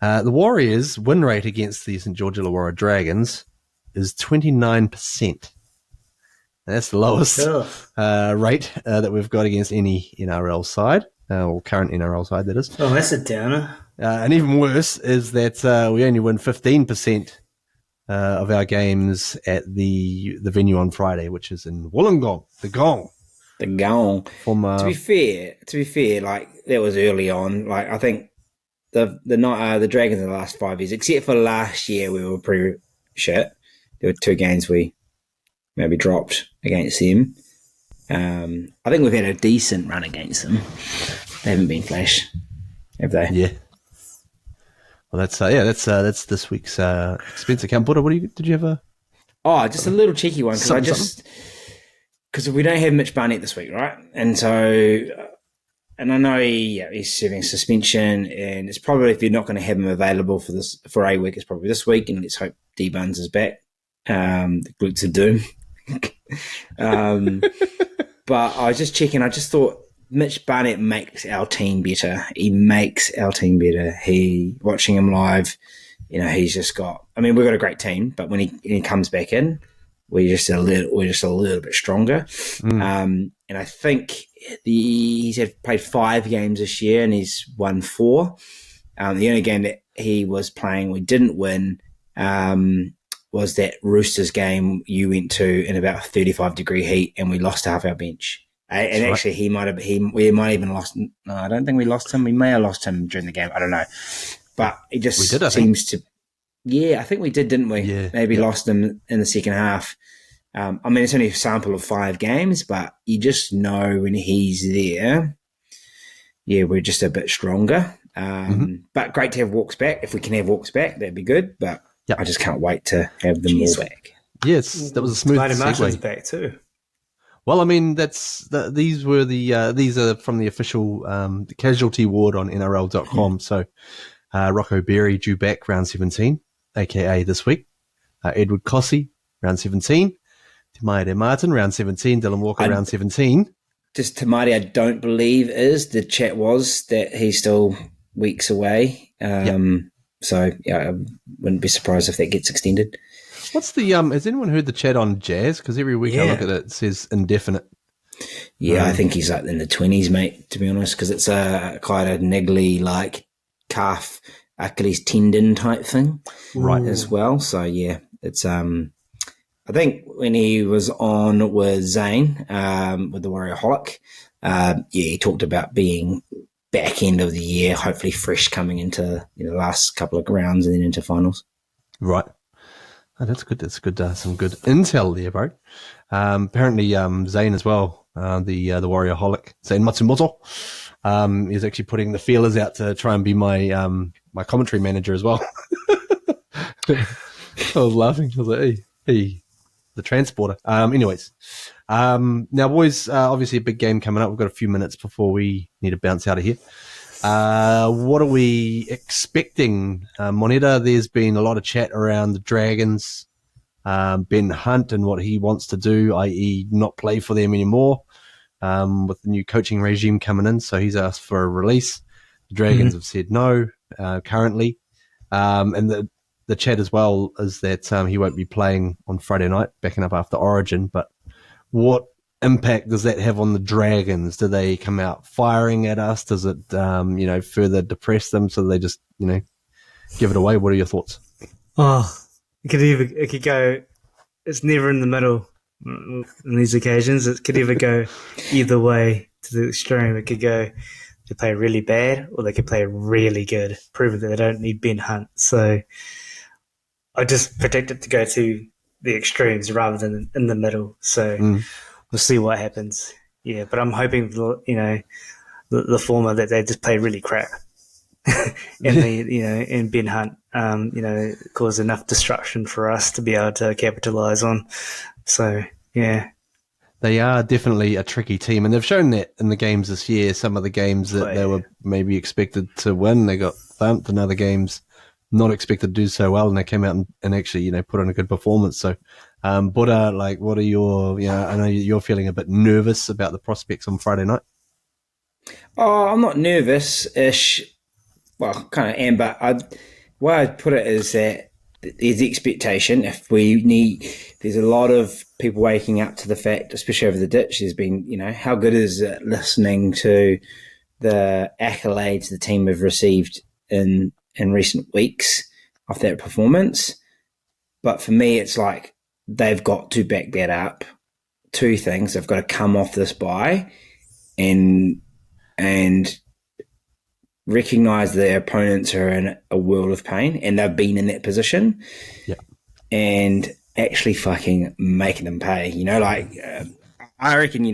the Warriors' win rate against the St. George Illawarra Dragons is 29%. That's the lowest Sure. rate that we've got against any NRL side, or current NRL side, that is. Oh, that's a downer. And even worse is that we only win 15% of our games at the venue on Friday, which is in Wollongong, the Gong. The gong. From To be fair, like that was early on. Like I think the Dragons in the last 5 years, except for last year, we were pretty shit. There were 2 games we maybe dropped against them. I think we've had a decent run against them. They haven't been flash, have they? yeah. Well, that's this week's expense account. Buddha, did you have a? Oh, just a little cheeky one because we don't have Mitch Barnett this week, right? And so, and I know he's serving suspension, and it's probably, if you're not going to have him available for a week, it's probably this week. And let's hope D Buns is back. The glutes of doom. But I was just checking. I just thought Mitch Barnett makes our team better. He makes our team better. Watching him live, he's just got. I mean, we've got a great team, but when he comes back in, we're just a little bit stronger. And I think he's played 5 games this year, and he's won 4. The only game that he was playing we didn't win was that Roosters game you went to in about 35-degree heat, and we lost half our bench. And actually, we might have even lost. No, I don't think we lost him. We may have lost him during the game. I don't know, but it just seems to. Yeah, I think we did, didn't we? Yeah, maybe lost him in the second half. I mean, it's only a sample of 5 games, but you just know when he's there. Yeah, we're just a bit stronger. But great to have Walks back. If we can have Walks back, that'd be good. But I just can't wait to have them all back. Yes, that was a smooth Martin's segue. back too. Well, I mean, these are from the official the casualty ward on NRL.com. So Rocco Berry due back round 17, aka this week. Edward Cossey, round 17. Te Martin, round 17. Dylan Walker, round 17. Just Tamati, I don't believe the chat was that he's still weeks away. So I wouldn't be surprised if that gets extended. What's the has anyone heard the chat on Jazz? Because every week I look at it, it says indefinite. Yeah, I think he's like in the 20s, mate, to be honest, because it's quite a niggly, like calf Achilles tendon type thing, right? As well. So yeah, it's I think when he was on with Zane with the Warrior Holic, he talked about being back end of the year, hopefully fresh coming into the last couple of rounds and then into finals. Right. Oh, that's good. That's good. Some good intel there, bro. Apparently, Zane as well, the Warrior Holic, Zane Matsumoto, is actually putting the feelers out to try and be my my commentary manager as well. I was laughing. I was like, hey, the transporter. Anyways, now, boys, obviously a big game coming up. We've got a few minutes before we need to bounce out of here. What are we expecting? Moneta, there's been a lot of chat around the Dragons, Ben Hunt and what he wants to do, i.e. not play for them anymore, with the new coaching regime coming in. So he's asked for a release. The Dragons have said no, currently. And the chat as well is that he won't be playing on Friday night, backing up after Origin. But what impact does that have on the Dragons? Do they come out firing at us? Does it, further depress them so they just, give it away? What are your thoughts? Oh, it could go. It's never in the middle on these occasions. It could either go either way to the extreme. It could go to play really bad, or they could play really good, proving that they don't need Ben Hunt. So I just predict it to go to the extremes rather than in the middle. So we'll see what happens. Yeah, but I'm hoping, the former, that they just play really crap. And Ben Hunt, cause enough destruction for us to be able to capitalize on. So, yeah. They are definitely a tricky team, and they've shown that in the games this year. Some of the games that they were maybe expected to win, they got thumped, and other games not expected to do so well, and they came out and actually, put on a good performance. So, Buddha, what are your, I know you're feeling a bit nervous about the prospects on Friday night. Oh, I'm not nervous-ish. Well, kind of am, but the way I'd put it is that is the expectation. If we need, there's a lot of people waking up to the fact, especially over the ditch, there's been, how good is it listening to the accolades the team have received in recent weeks of that performance. But for me, it's like they've got to back that up. Two things. They've got to come off this bye and recognize their opponents are in a world of pain, and they've been in that position. Yeah. And actually fucking making them pay. I reckon,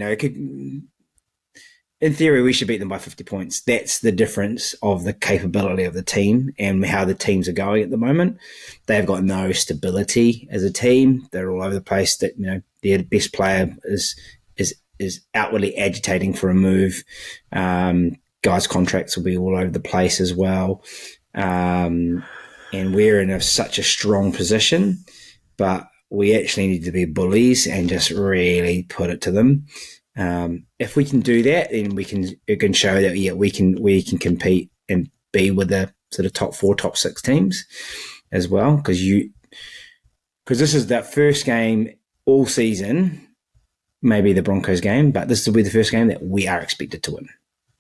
in theory, we should beat them by 50 points. That's the difference of the capability of the team and how the teams are going at the moment. They've got no stability as a team. They're all over the place. That their best player is outwardly agitating for a move. Guys' contracts will be all over the place as well. And we're in such a strong position, but we actually need to be bullies and just really put it to them. If we can do that, then it can show that we can compete and be with the sort of top 4, top 6 teams as well. Because this is that first game all season, maybe the Broncos game, but this will be the first game that we are expected to win.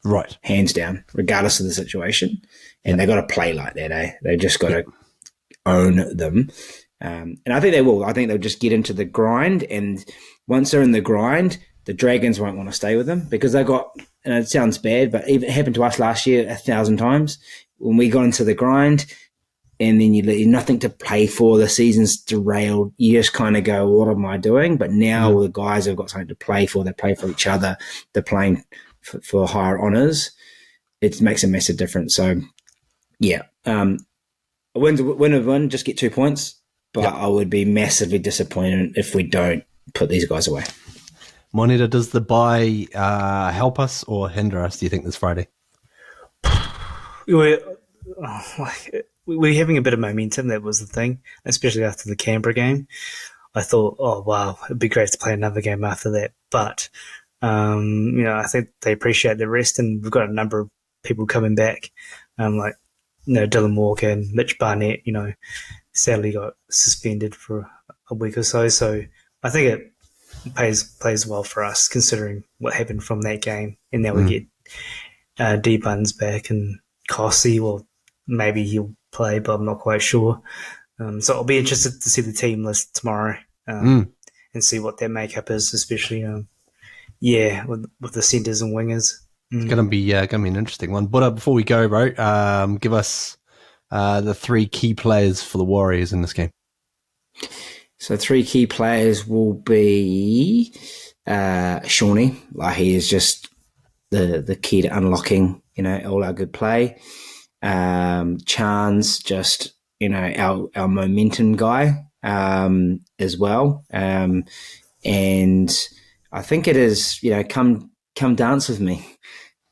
Right. Hands down, regardless of the situation. And they've got to play like that, eh? They've just got to own them. And I think they will. I think they'll just get into the grind. And once they're in the grind, the Dragons won't want to stay with them because they got, and it sounds bad, but it happened to us last year 1,000 times when we got into the grind and then you nothing to play for, the season's derailed. You just kind of go, what am I doing? But now the guys have got something to play for. They play for each other. They're playing for higher honours. It makes a massive difference. So, yeah, a win, just get 2 points. But I would be massively disappointed if we don't put these guys away. Moneta, does the bye help us or hinder us, do you think, this Friday? We're having a bit of momentum. That was the thing, especially after the Canberra game. I thought, oh, wow, it'd be great to play another game after that. But, I think they appreciate the rest, and we've got a number of people coming back, like Dylan Walker and Mitch Barnett, sadly got suspended for a week or so. So I think it plays well for us considering what happened from that game. And now we get D Buns back and Kossi. Well, maybe he'll play, but I'm not quite sure. So I'll be interested to see the team list tomorrow and see what their makeup is, especially with the centres and wingers. It's gonna be an interesting one. But before we go, bro, give us the 3 key players for the Warriors in this game. So 3 key players will be Shawnee. Like, he is just the key to unlocking, all our good play. Chance, just, our momentum guy as well. And I think it is, come dance with me.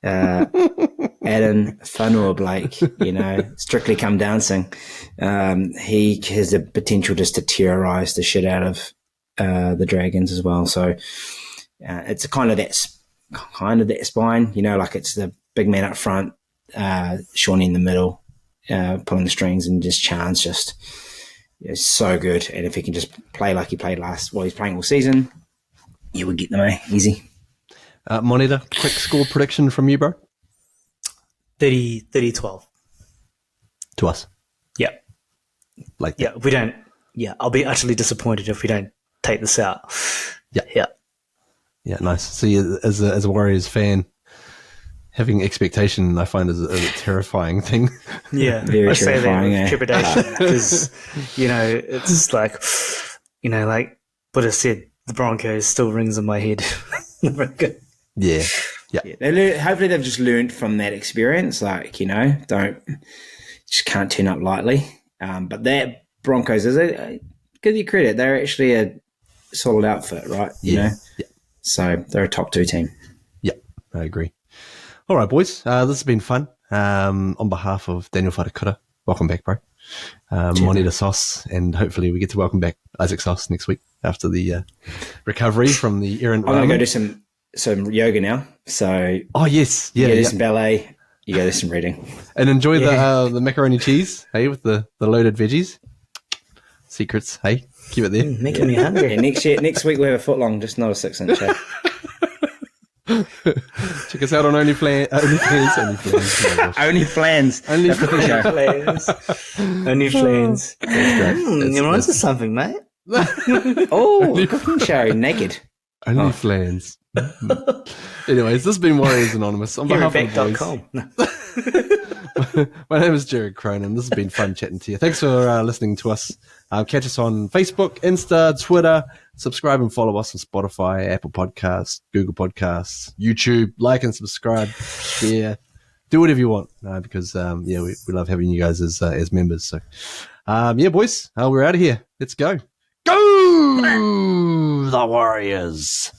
Adam Whanua Blake, Strictly Come Dancing. He has the potential just to terrorise the shit out of the Dragons as well. So it's kind of that spine, like it's the big man up front, Shawnee in the middle, pulling the strings, and just Chance just so good. And if he can just play like he played he's playing all season, you would get them, easy. Moneta, quick score prediction from you, bro. 30-12. To us. Yeah. Like that. Yeah, if we don't, I'll be utterly disappointed if we don't take this out. Yeah. Yeah, nice. See, as a Warriors fan, having expectation, I find is a terrifying thing. Yeah, Very I say terrifying, that with trepidation because, it's like, like Buddha said, the Broncos still rings in my head. Yeah. Hopefully they've just learned from that experience. Like, just can't turn up lightly. But that Broncos give you credit. They're actually a solid outfit, right? Yeah. So they're a top 2 team. Yeah, I agree. All right, boys. This has been fun. On behalf of Daniel Wharekura, welcome back, bro. Moneta Sauce, and hopefully we get to welcome back Isaac Sauce next week after the recovery from the errant. I'm going to go do some yoga now. So yes, you go do some ballet, you go do some reading, and enjoy the macaroni cheese, with the loaded veggies. secrets. Hey, keep it there. Making me hungry. Yeah, next week we have a foot long, just not a 6 inch. Check us out on OnlyFans. Only flans. Only Plans. Only plans. You're onto something, mate. Oh, cooking show, naked. OnlyFans. Anyways, this has been Warriors Anonymous. On behalf of the boys, Heroback.com. my name is Jared Cronin. This has been fun chatting to you. Thanks for listening to us. Catch us on Facebook, Insta, Twitter. Subscribe and follow us on Spotify, Apple Podcasts, Google Podcasts, YouTube. Like and subscribe. Share. Do whatever you want because, we love having you guys as members. So, boys, we're out of here. Let's go. Go the Warriors.